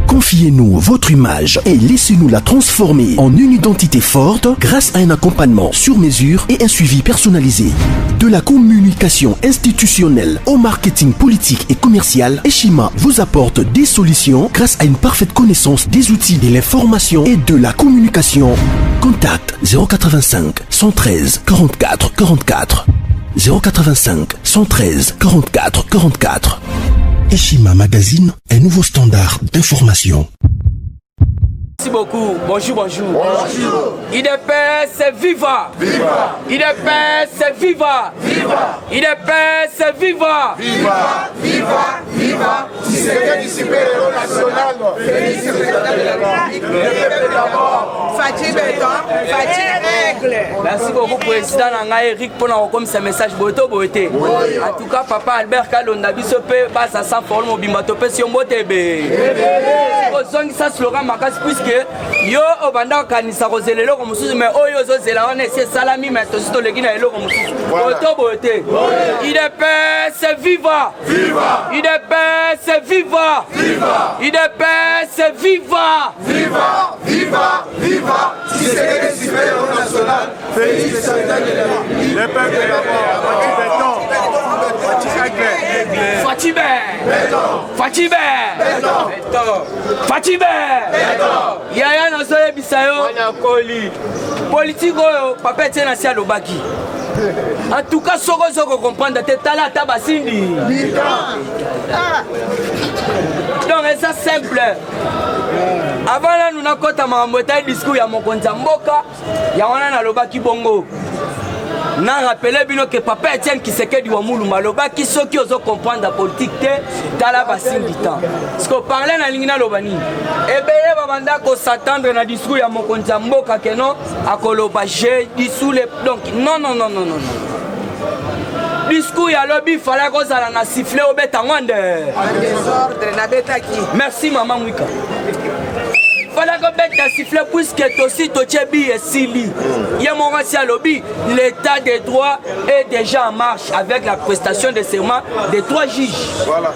Confiez-nous votre image et laissez-nous la transformer en une identité forte grâce à un accompagnement sur mesure et un suivi personnalisé. De la communication institutionnelle au marketing politique et commercial, Eshima vous apporte des solutions grâce à une parfaite connaissance des outils de l'information et de la communication. Contact 085 113 44 44 085 113 44 44. Eshima Magazine, un nouveau standard d'information. Merci beaucoup. Bonjour, bonjour. Bonjour. IDPS, viva! Viva! IDPS, viva! Viva! IDPS, viva! Viva! Viva! Viva! Si c'était du super-héros national, Fatih Béton, Fatih Règle. Merci beaucoup, président Eric, pour nous comme ce message. En tout cas, papa Albert Kalonda, Bisopé, passe à 100 pour le Bimatope, si on bote. Ça slogan, puisque yo obanda kanisa kozelelo ko mususu mais oyo zo zela wana c'est salami mais to sito legina elo ko mususu oto bote IDPS viva viva IDPS viva viva IDPS viva viva viva viva si c'est le super national félicitations les peuples d'abord Fatih Yaya na soye bisayo politique oyo papa etienne asi alobaki. En tout cas soko comprendre te tala ta basindi donc c'est simple. Avant là nous nakota makambo ta discours ya mokonzi mboka ya wana na lobaki bongo. Na rappelé bino que papa Etienne Tshisekedi wa Mulumba lobaki soki ozo comprendre la politique te tala basindi temps. Parce que parler na lingina lobani ebele babanda ko s'attendre na discours ya mokonzi mboka que non akoloba j'ai dissous les donc non discours ya lobby fallait ko zala na siffler obeta ngwande en désordre na betaki. Merci maman Mwika. Fallait que bête siffler puisque aussi Tochebi et Sili. Lobby, l'état des droits est déjà en marche avec la prestation de serment des 3 juges. Voilà.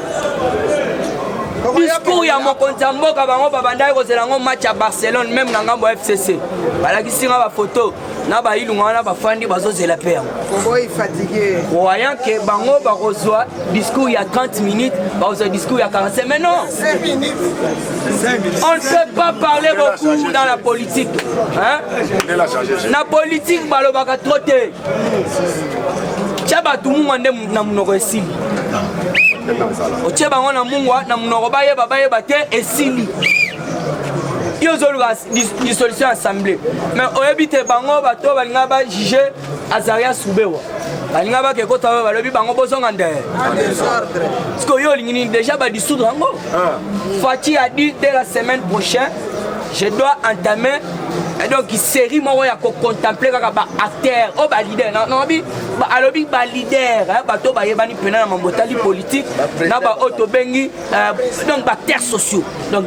Discours ya mokonzi mboka bango babanda ko zelango match à Barcelone même na ngambo FCC. Balaki ba photo na ba ilunga na ba fandi bazo zela paix. Congo est fatigué. Croyant que bango ba reçoit discours il y a 30 minutes, ba reçoit discours il y a 45 mais non. 5 minutes. On ne peut pas parler beaucoup dans la politique. Hein? La politique balobaka trotter. Chaba tout le monde na munoko esili. Ocheba ngona mungwa na munoko bayeba te esili. Yo zoluka dissolution assemblée. Mais oyebite bango bato balinga ba juger Azaria Soubewa. Balinga ba ke kota balobi bango bozonga nde. En désordre. Parce que yo lingini déjà ba dissoudre ngo. Fatih a dit dès la semaine prochaine je dois entamer et donc il série moi ya ko contempler kaka ba acteur o ba leader non bi ba alobi ba leader bato ba yebani pena na mambotali politique na ba auto bengi donc ba acteurs sociaux donc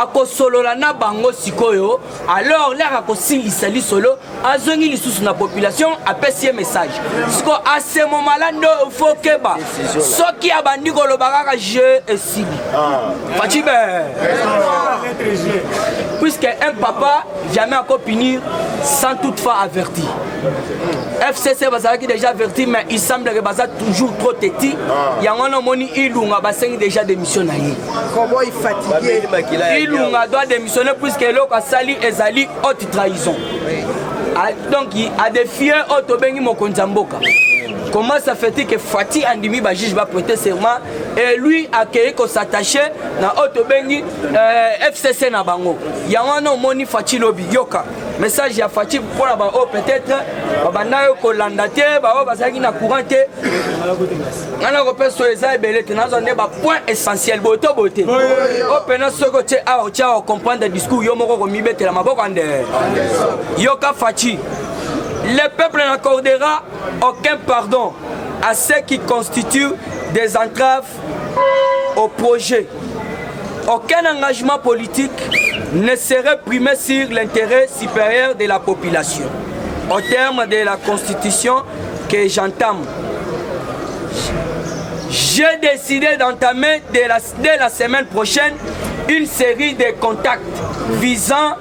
ako solo la na bango sikoyo alors là ako silisa li solo azongi lisusu na population apesi message siko à ce moment là no faut que ba soki abandi ko lobaka je esili Fatih puisque un papa jamais encore punir sans toutefois avertir. FCC qui déjà averti mais il semble que Baza toujours trop petit. Il y a un homme qui a déjà démissionné. Comment il fatigué? Il doit démissionner puisque l'autre a sali et zali haute trahison. Donc il a défié Otobengi Mokonzamboka. Comment ça fait que Fatih Andimi Bajij va prêter serment et lui a créé qu'on s'attachait na Otobengi FCC na bango. Il y a un moni Fatih Lobby Yoka. Message ya Fatih pour la bango peut-être babana yo kolandate ba bazaki na courante. Ngana ko peso eza ebele tenazo ne ba point essentiel boto boté. O pena soko te a o tia o comprendre discours yo moko ko mibetela maboko ande. Yoka Fatih. Le peuple n'accordera aucun pardon à ceux qui constituent des entraves au projet. Aucun engagement politique ne serait primé sur l'intérêt supérieur de la population. Au terme de la constitution que j'entame, j'ai décidé d'entamer dès la semaine prochaine une série de contacts visant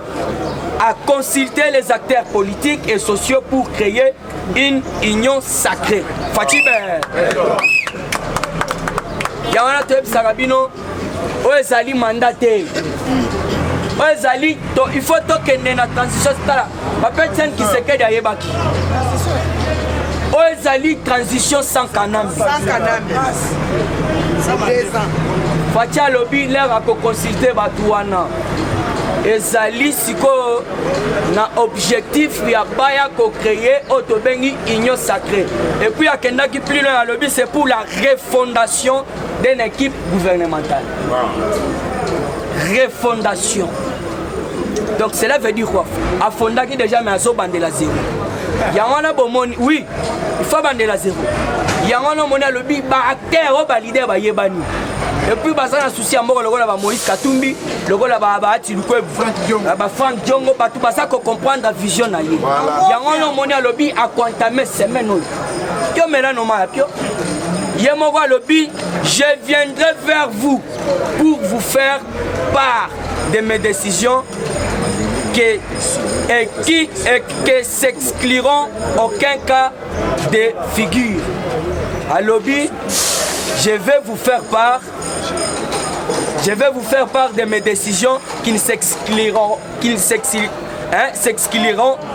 à consulter les acteurs politiques et sociaux pour créer une union sacrée. Fatime. Yawana Toeb Sarabino, Oezali mandaté. Oezali, il faut que la transition soit la personne qui se quede à Yebaki. Oezali transition sans cannabis. Sans cannabis. C'est 2 ans. Fatia lobby l'air à consulter Batouana. Ezali siko na objectif ya baya ko créer autobengi union sacrée. Et puis akenda qui plus loin à lobby c'est pour la refondation d'une équipe gouvernementale. Refondation. Donc cela veut dire quoi? A fonda qui déjà mais azo bande la zéro. Yangana bomoni oui, il faut bande la zéro. Yangana mona lobby ba acteur ba leader ba yebani. Et puis baza na souci à mort le gars ba Moïse Katumbi, le gars ba Ati Lukwe, ba Frank Diongo ba tout baza ko comprendre la vision na ye. Yangana mona lobby a quantamé semaine. Yo mena no ma pio. Yemowa lobby, je viendrai vers vous pour vous faire part de mes décisions qui s'excluront aucun cas de figure. À lobby, je vais vous faire part de mes décisions qui ne s'excluront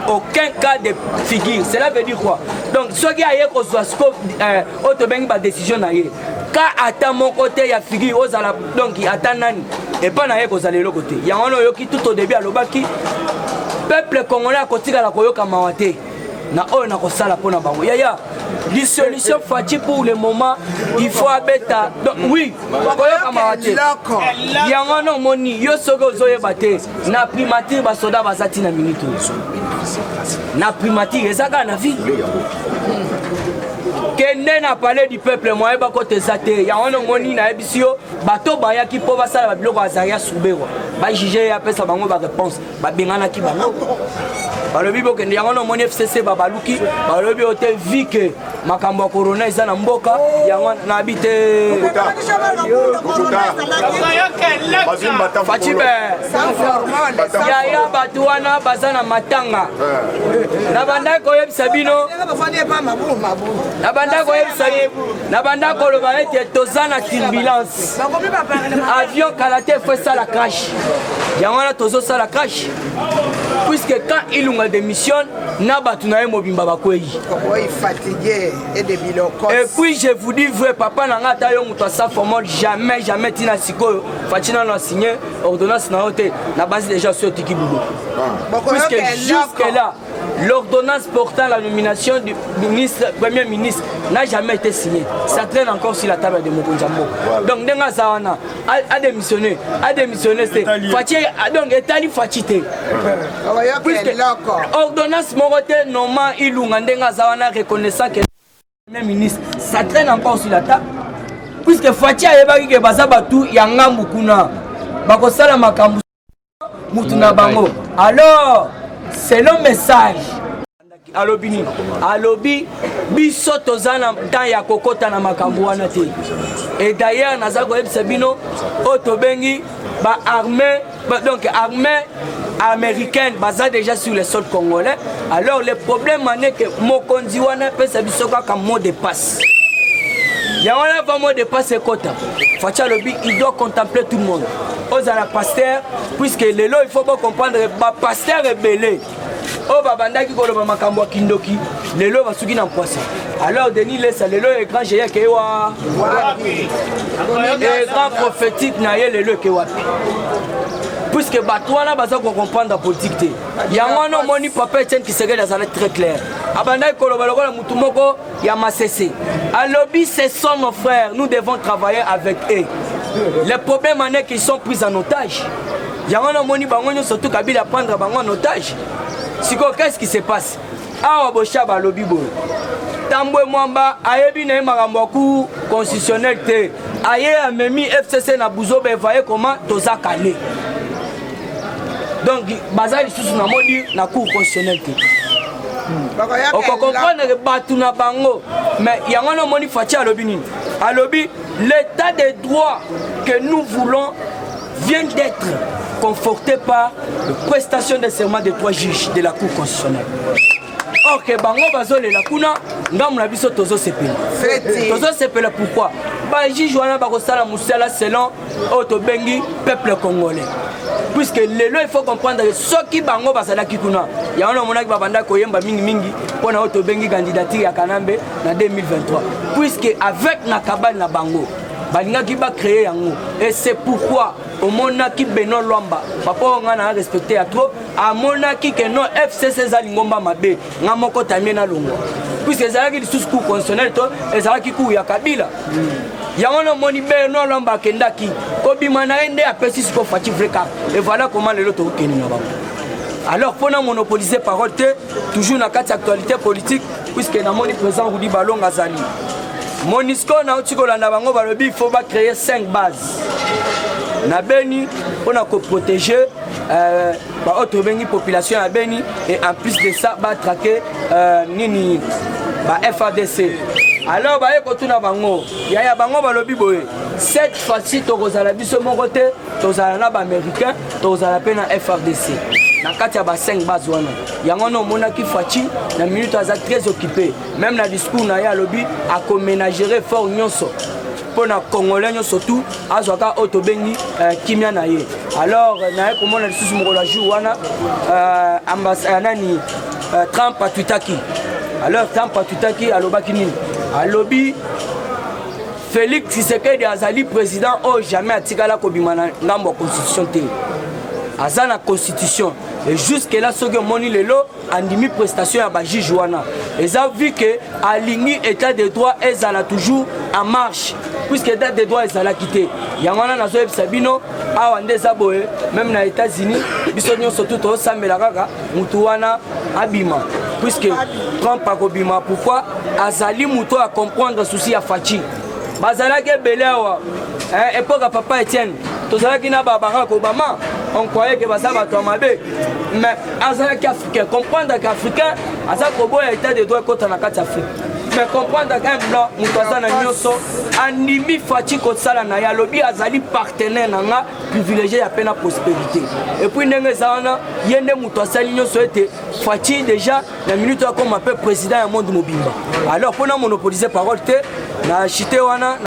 aucun cas de figure. Cela veut dire quoi? Donc, ce qui a une décision, quand à mon côté, il y a figure, donc il y a nani. Et pas na yeko zalelo côté. Il y a un yoki tout au début à l'obaki. Peuple congolais à côté de la koyoka mawate. Na o na kosala pona bango. Yaya. Dissolution fati pour le moment, il faut abeta. Donc oui, koyoka mawate. Il y a un moni yo sogo zoye bate. Na primature ba soda bazati na minute. Na primature ezaka na vie. Kende na parler du peuple moi ba côté zate ya ono ngoni na ebisio bato baya ki po basala ba biloko azaria subero ba juger ya pesa bango ba réponse ba bengana ki bango ba lobi bo kende ya ono moni FCC ba baluki ba lobi hotel vi que makambo corona isa na mboka ya na habite Fatibe ya batu wana bazana matanga na banda ko yebisa bino na banda ko loba ete tozana turbulence avion kalaté fait ça la crash yangana tozo ça la crash puisque quand Ilunga démissionne na batu na mobimba bakoyi fatigué et de biloko. Et puis je vous dis vrai papa nanga ta yo muto sa formal jamais tina sikoyo fatina na signé ordonnance na hotel na base déjà sur tiki boulot puisque jusque là l'ordonnance portant la nomination du premier ministre n'a jamais été signée. Ça traîne encore sur la table de Mokonjambo. Donc, Nenga Zawana a démissionné. C'est Fatih, donc, Etali Fatité. Ordonnance Morote, Noma, Ilunga, Nenga Zawana reconnaissant que le premier ministre, ça traîne encore sur la table. Puisque Fatih a évacué que Bazabatu, Yanga Mukuna, Bakosala Makambu, Mutuna Bango. Alors, c'est le message. Alobi biso tozana dans ya kokota na makambo wana te. Et d'ailleurs nazako ebsabino otobengi ba armée donc armée américaine baza déjà sur le sol congolais. Alors le problème est que mokonzi wana pesa biso ka mot de passe. Ya wana va mot de passe kota. Facha lobi il doit contempler tout le monde. Ozala pasteur puisque le lo il faut pas comprendre ba pasteur est belé. Oh babanda qui koloba makambo kindoki lelo basuki na poisson. Alors Denis laisse lelo écran géant ke wa écran prophétique na ye lelo ke wa puisque batwana baza ko comprendre la politique te yango no moni papa Etienne qui serait dans la très clair abanda koloba lokola mutu moko ya masese alobi ce sont nos frères, nous devons travailler avec eux. Les problèmes en est qu'ils sont pris en otage. Yango no moni bango surtout Kabila prendre bango en otage. Qu'est-ce qui se passe? Ah, Boshaba Lobibo. Tambwe Mwamba, Ayebi na makambo constitutionnel te. Aye a memi FCC na Bouzo be voyez comment toza calé. Donc bazali sous na modi na cour constitutionnel te. On comprendre que batu na bango, mais yango no moni fatia alobi nini? Alobi l'état de droit que nous voulons vient d'être conforté par la prestation de serment de 3 juges de la Cour constitutionnelle. Or que bango bazolela kuna ngamu na biso tozo sepela pourquoi ba juge wana ba kosala musala selon auto bengi peuple congolais. Puisque lelo il faut comprendre que ceux qui bango bazalaki kuna ya wana monaki babanda koyemba mingi pona auto bengi candidature ya Kanambe na 2023 puisque avec nakabal na bango balingaki ba créer yango et c'est pourquoi au monaki Beno Lwamba papa on a respecté à trop à monaki que non FCC zalingomba mabe ngamoko tamie na longo puisque zalaki lisusu cour constitutionnel to ezalaki cour ya Kabila yango moni Beno Lwamba kendaki kobima na ende apesi siko fati freka et voilà comment le loto okeni na bango. Alors pour monopoliser parole toujours na kati actualité politique puisque na moni président Rudi Balonga zali Monisco na Otikolanda bango balobi il faut pas créer 5 bases. Na Beni on a protéger ba autre bengi population à Beni et en plus de ça ba traquer nini ba FADC. Alors ba ekotuna bango ya bango balobi boye cette fois-ci tokozala biso mon côté tozala na ba américain tozala pe na FADC. Na kati ya ba 5 bases wana yango no mona ki fachi na minute aza très occupé même na discours na ya lobby a comménagerer fort nyonso pour na congolais nyonso tout azwaka auto bengi kimia na ye. Alors na ye komona lisusu moko la jour wana ambassadani Trump atutaki. Alors Trump atutaki alobaki nini alobi Félix Tshisekedi azali président o jamais atikala kobimana ngambo constitution te aza na constitution et jusque là ce que moni lelo andimi prestation ya ba juge wana eza vu que alingi état de droit ezala toujours en marche puisque état de droit ezala quitté yangwana nazo ebisa bino awa ndeza boye même na États-Unis biso nyonso tout to sambela kaka mutu wana abima puisque Trump akobima pourquoi azali mutu à comprendre souci ya Fachi bazala ke belewa époque papa Etienne tozalaki na Barack Obama on croyait que ça va tomber mais azala qu'africain comprendre qu'africain asa kobo état de droit contre na carte Afrique mais comprendre qu'un blanc mutoza na nyoso animi Fachi ko sala na ya lobby azali partenaire nanga privilégié ya pena prospérité et puis ndenge zaana yende mutoza nyoso était Fachi déjà la minute comme un peu président ya monde mobimba alors pour na monopoliser parole te na chité wana.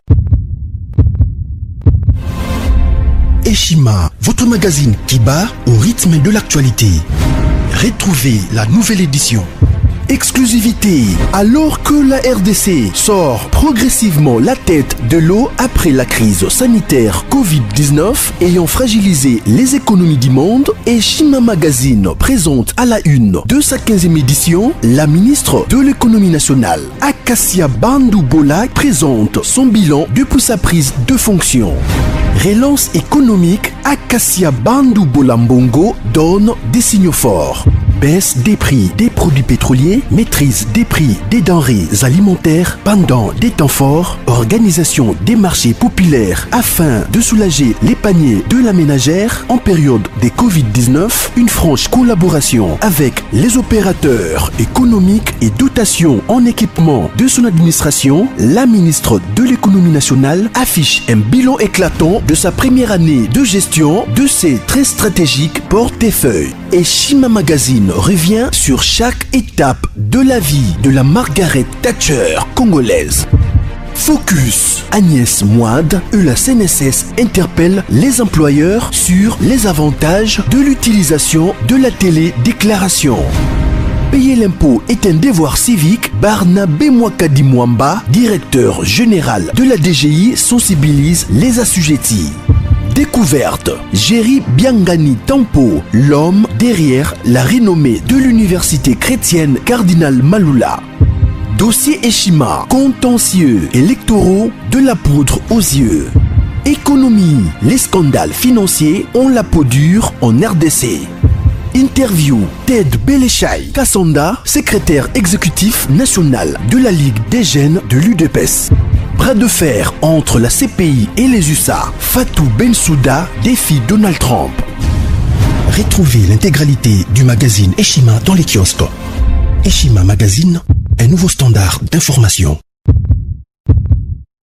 Eshima, votre magazine qui bat au rythme de l'actualité. Retrouvez la nouvelle édition. Exclusivité, alors que la RDC sort progressivement la tête de l'eau après la crise sanitaire Covid-19 ayant fragilisé les économies du monde, Eshima Magazine présente à la une de sa 15e édition la ministre de l'économie nationale, Acacia Bandou Bola, présente son bilan depuis sa prise de fonction. Relance économique, Acacia Bandou Bolambongo donne des signaux forts. Baisse des prix des produits pétroliers, maîtrise des prix des denrées alimentaires pendant des temps forts, organisation des marchés populaires afin de soulager les paniers de la ménagère en période de Covid-19, une franche collaboration avec les opérateurs économiques et dotation en équipement de son administration, la ministre de l'économie nationale affiche un bilan éclatant de sa première année de gestion de ses très stratégiques portefeuilles. Eshima Magazine revient sur chaque étape de la vie de la Margaret Thatcher congolaise. Focus, Agnès Moide et la CNSS interpellent les employeurs sur les avantages de l'utilisation de la télédéclaration. Payer l'impôt est un devoir civique. Barnabé Mwakadi Mwamba, directeur général de la DGI, sensibilise les assujettis. Découverte, Jerry Biangani Tampo, l'homme derrière la renommée de l'université chrétienne Cardinal Malula. Dossier Eshima, contentieux électoraux de la poudre aux yeux. Économie, les scandales financiers ont la peau dure en RDC. Interview, Ted Belechai Kassonda, secrétaire exécutif national de la Ligue des jeunes de l'UDPS. Bras de fer entre la CPI et les USA. Fatou Bensouda défie Donald Trump. Retrouvez l'intégralité du magazine Eshima dans les kiosques. Eshima Magazine, un nouveau standard d'information.